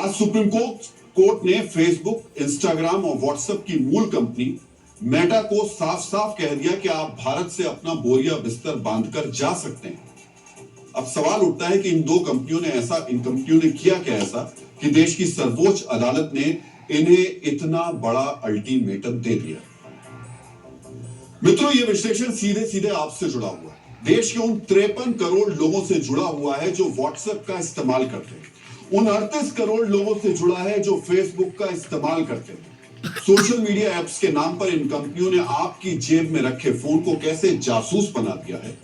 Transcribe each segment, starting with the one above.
आज supreme court ने Facebook, Instagram और व्हाट्सएप की मूल कंपनी मेटा को साफ साफ कह दिया कि आप भारत से अपना बोरिया बिस्तर बांधकर जा सकते हैं। अब सवाल उठता है कि इन कंपनियों ने किया क्या ऐसा कि देश की सर्वोच्च अदालत ने इन्हें इतना बड़ा अल्टीमेटम दे दिया। मित्रों, यह विश्लेषण सीधे सीधे आपसे जुड़ा हुआ है, देश के उन 53 करोड़ लोगों से जुड़ा हुआ है जो व्हाट्सएप का इस्तेमाल करते हैं, उन 38 करोड़ लोगों से जुड़ा है जो फेसबुक का इस्तेमाल करते हैं। सोशल मीडिया ऐप्स के नाम पर इन कंपनियों ने आपकी जेब में रखे फोन को कैसे जासूस बना दिया है,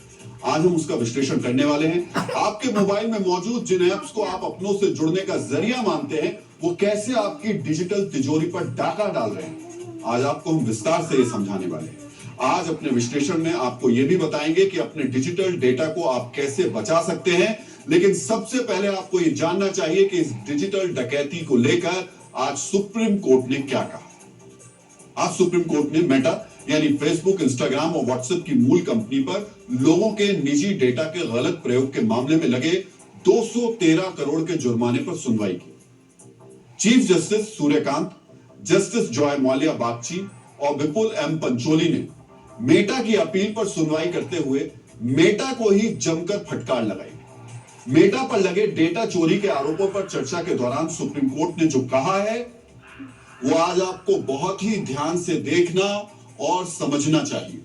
आज हम उसका विश्लेषण करने वाले हैं। आपके मोबाइल में मौजूद जिन ऐप्स को आप अपनों से जुड़ने का जरिया मानते हैं, वो कैसे आपकी डिजिटल तिजोरी पर डाका डाल रहे हैं, आज आपको हम विस्तार से ये समझाने वाले हैं। आज अपने विश्लेषण में आपको यह भी बताएंगे कि अपने डिजिटल डेटा को आप कैसे बचा सकते हैं। लेकिन सबसे पहले आपको यह जानना चाहिए कि इस डिजिटल डकैती को लेकर आज सुप्रीम कोर्ट ने क्या कहा। आज सुप्रीम कोर्ट ने मेटा यानी फेसबुक, इंस्टाग्राम और व्हाट्सएप की मूल कंपनी पर लोगों के निजी डेटा के गलत प्रयोग के मामले में लगे 213 करोड़ के जुर्माने पर सुनवाई की। Chief justice Suryakant, justice Joy Mallya Bagchi और विपुल एम पंचोली ने मेटा की अपील पर सुनवाई करते हुए मेटा को ही जमकर फटकार लगाई। मेटा पर लगे डेटा चोरी के आरोपों पर चर्चा के दौरान सुप्रीम कोर्ट ने जो कहा है वो आज आपको बहुत ही ध्यान से देखना और समझना चाहिए।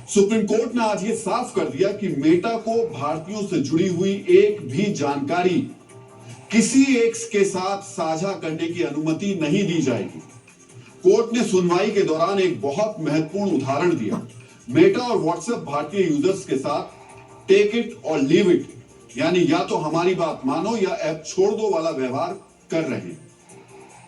सुप्रीम कोर्ट ने आज ये साफ कर दिया कि मेटा को भारतीयों से जुड़ी हुई एक भी जानकारी किसी एक के साथ साझा करने की अनुमति नहीं दी जाएगी। कोर्ट ने सुनवाई के दौरान एक बहुत महत्वपूर्ण उदाहरण दिया। मेटा और व्हाट्सएप भारतीय यूजर्स के साथ टेक इट और लीव इट यानी या तो हमारी बात मानो या ऐप छोड़ दो वाला व्यवहार कर रहे हैं।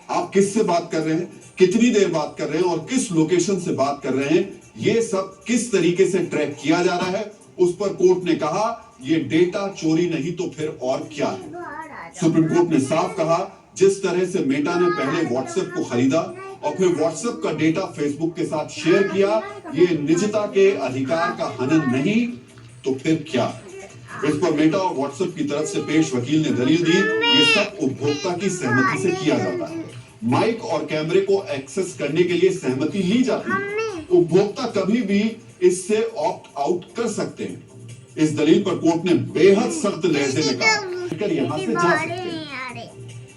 आप किससे बात कर रहे हैं, कितनी देर बात कर रहे हैं और किस लोकेशन से बात कर रहे हैं, यह सब किस तरीके से ट्रैक किया जा रहा है, उस पर कोर्ट ने कहा यह डेटा चोरी नहीं तो फिर और क्या है। सुप्रीम कोर्ट ने साफ कहा जिस तरह से मेटा ने पहले व्हाट्सएप को खरीदा और फिर व्हाट्सएप का डेटा फेसबुक के साथ शेयर किया, यह निजता के अधिकार का हनन नहीं तो फिर क्या। इस पर मेटा और व्हाट्सएप की तरफ से पेश वकील ने दलील दी, ये सब उपभोक्ता की सहमति से किया जाता है। माइक और कैमरे को एक्सेस करने के लिए सहमति ली जाती है। उपभोक्ता कभी भी इससे ऑप्ट आउट कर सकते हैं। इस दलील पर कोर्ट ने बेहद सख्त लहजे में कहा यहां से जा सकते हैं।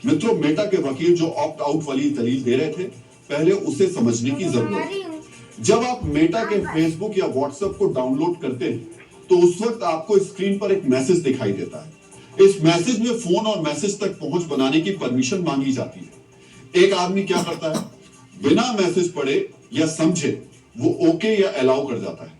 मित्रों, मेटा के वकील जो ऑप्ट आउट वाली दलील दे रहे थे, पहले उसे समझने की जरूरत है। जब आप मेटा के फेसबुक या व्हाट्सएप को डाउनलोड करते हैं तो उस वक्त आपको स्क्रीन पर एक मैसेज दिखाई देता है। इस मैसेज में फोन और मैसेज तक पहुंच बनाने की परमिशन मांगी जाती है। एक आदमी क्या करता है, बिना मैसेज पढ़े या समझे वो ओके या अलाउ कर जाता है।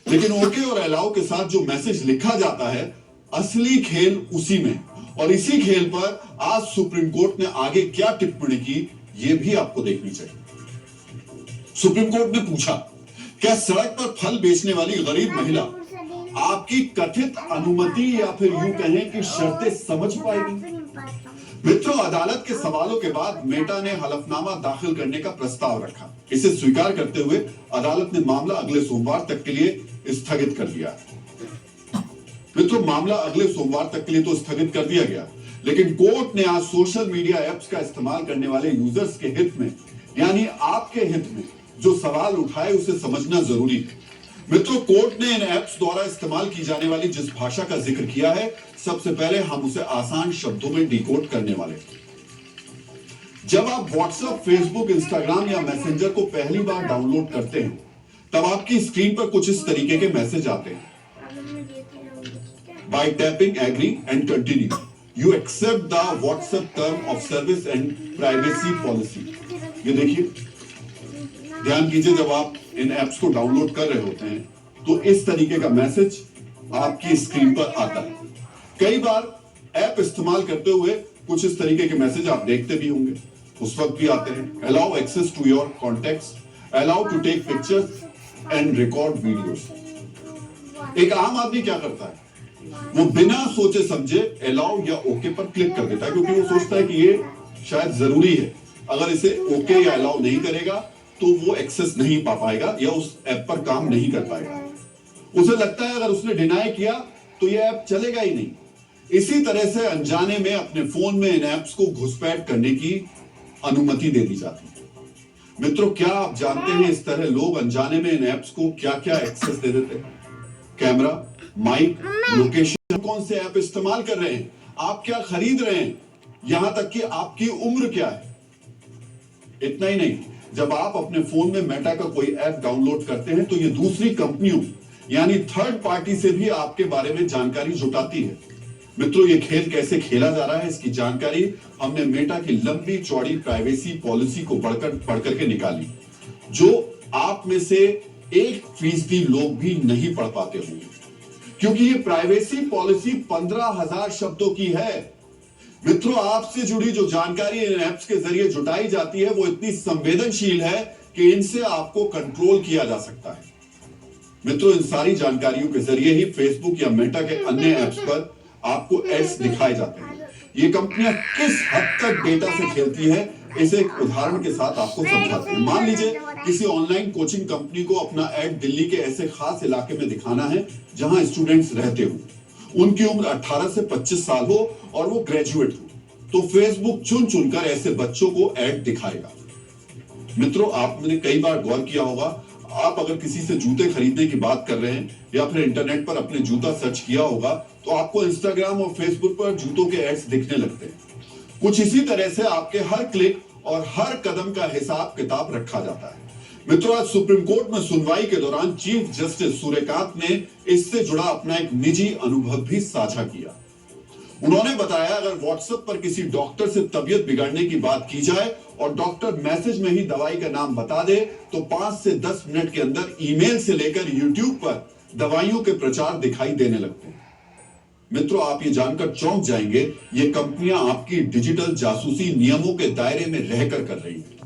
लेकिन ओके और अलाउ के साथ जो मैसेज लिखा जाता है, असली खेल उसी में। और इसी खेल पर आज सुप्रीम कोर्ट ने आगे क्या टिप्पणी की, यह भी आपको देखनी चाहिए। सुप्रीम कोर्ट ने पूछा, क्या सड़क पर फल बेचने वाली गरीब महिला आपकी कथित अनुमति या फिर यूं कहें कि शर्तें समझ पाएगी। मित्रों, अदालत के सवालों के बाद मेटा ने हलफनामा दाखिल करने का प्रस्ताव रखा। इसे स्वीकार करते हुए अदालत ने मामला अगले सोमवार तक के लिए स्थगित कर दिया। मित्रों, मामला अगले सोमवार तक के लिए तो स्थगित कर दिया गया, लेकिन कोर्ट ने आज सोशल मीडिया ऐप्स का इस्तेमाल करने वाले यूजर्स के हित में यानी आपके हित में जो सवाल उठाए उसे समझना जरूरी है। मित्रों, कोर्ट ने इन ऐप्स द्वारा इस्तेमाल की जाने वाली जिस भाषा का जिक्र किया है, सबसे पहले हम उसे आसान शब्दों में डिकोड करने वाले हैं। जब आप व्हाट्सएप, फेसबुक, इंस्टाग्राम या मैसेंजर को पहली बार डाउनलोड करते हैं, तब आपकी स्क्रीन पर कुछ इस तरीके के मैसेज आते हैं। By tapping agree and continue, you accept the WhatsApp term of service and privacy policy. ये देखिए, ध्यान कीजिए, जब आप इन ऐप्स को डाउनलोड कर रहे होते हैं तो इस तरीके का मैसेज आपकी स्क्रीन पर आता है। कई बार ऐप इस्तेमाल करते हुए कुछ इस तरीके के मैसेज आप देखते भी होंगे, उस वक्त भी आते हैं। Allow access to your contacts, allow to take pictures and record videos. एक आम आदमी क्या करता है, वो बिना सोचे समझे अलाउ या ओके पर क्लिक कर देता है, क्योंकि वो सोचता है कि ये शायद जरूरी है। अगर इसे ओके या अलाउ नहीं करेगा तो वो एक्सेस नहीं पा पाएगा या उस ऐप पर काम नहीं कर पाएगा। उसे लगता है अगर उसने डिनाई किया तो ये ऐप चलेगा ही नहीं। इसी तरह से अनजाने में अपने फोन में इन ऐप्स को घुसपैठ करने की अनुमति दे दी जाती है। मित्रों, क्या आप जानते हैं इस तरह लोग अनजाने में इन ऐप्स को क्या क्या एक्सेस दे देते हैं? कैमरा, माइक, लोकेशन, कौन से ऐप इस्तेमाल कर रहे हैं, आप क्या खरीद रहे हैं, यहां तक कि आपकी उम्र क्या है। इतना ही नहीं, जब आप अपने फोन में मेटा का कोई ऐप डाउनलोड करते हैं तो ये दूसरी कंपनियों यानी थर्ड पार्टी से भी आपके बारे में जानकारी जुटाती है। मित्रों, ये खेल कैसे खेला जा रहा है इसकी जानकारी हमने मेटा की लंबी चौड़ी प्राइवेसी पॉलिसी को पढ़ करके निकाली, जो आप में से 1% लोग भी नहीं पढ़ पाते होंगे, क्योंकि ये प्राइवेसी पॉलिसी 15,000 शब्दों की है। मित्रों, आपसे जुड़ी जो जानकारी इन ऐप्स के जरिए जुटाई जाती है वो इतनी संवेदनशील है कि इनसे आपको कंट्रोल किया जा सकता है। मित्रों, इन सारी जानकारियों के जरिए ही फेसबुक या मेटा के अन्य ऐप्स पर आपको एड्स दिखाए जाते हैं। ये कंपनियां किस हद तक डेटा से खेलती है, इसे एक उदाहरण के साथ आपको समझाते हैं। मान लीजिए किसी ऑनलाइन कोचिंग कंपनी को अपना ऐड दिल्ली के ऐसे खास इलाके में दिखाना है जहां स्टूडेंट्स रहते हो, उनकी उम्र 18 से 25 साल हो और वो ग्रेजुएट हो, तो फेसबुक चुन चुनकर ऐसे बच्चों को ऐड दिखाएगा। मित्रों, आपने कई बार गौर किया होगा, आप अगर किसी से जूते खरीदने की बात कर रहे हैं या फिर इंटरनेट पर अपने जूता सर्च किया होगा तो आपको इंस्टाग्राम और फेसबुक पर जूतों के एड्स दिखने लगते हैं। कुछ इसी तरह से आपके हर क्लिक और हर कदम का हिसाब किताब रखा जाता है। मित्रों, आज सुप्रीम कोर्ट में सुनवाई के दौरान चीफ जस्टिस सूर्यकांत ने इससे जुड़ा अपना एक निजी अनुभव भी साझा किया। उन्होंने बताया, अगर व्हाट्सएप पर किसी डॉक्टर से तबीयत बिगड़ने की बात की जाए और डॉक्टर मैसेज में ही दवाई का नाम बता दे तो 5 से 10 मिनट के अंदर ईमेल से लेकर यूट्यूब पर दवाइयों के प्रचार दिखाई देने लगते हैं। मित्रों, आप ये जानकर चौंक जाएंगे, ये कंपनियां आपकी डिजिटल जासूसी नियमों के दायरे में रहकर कर रही हैं।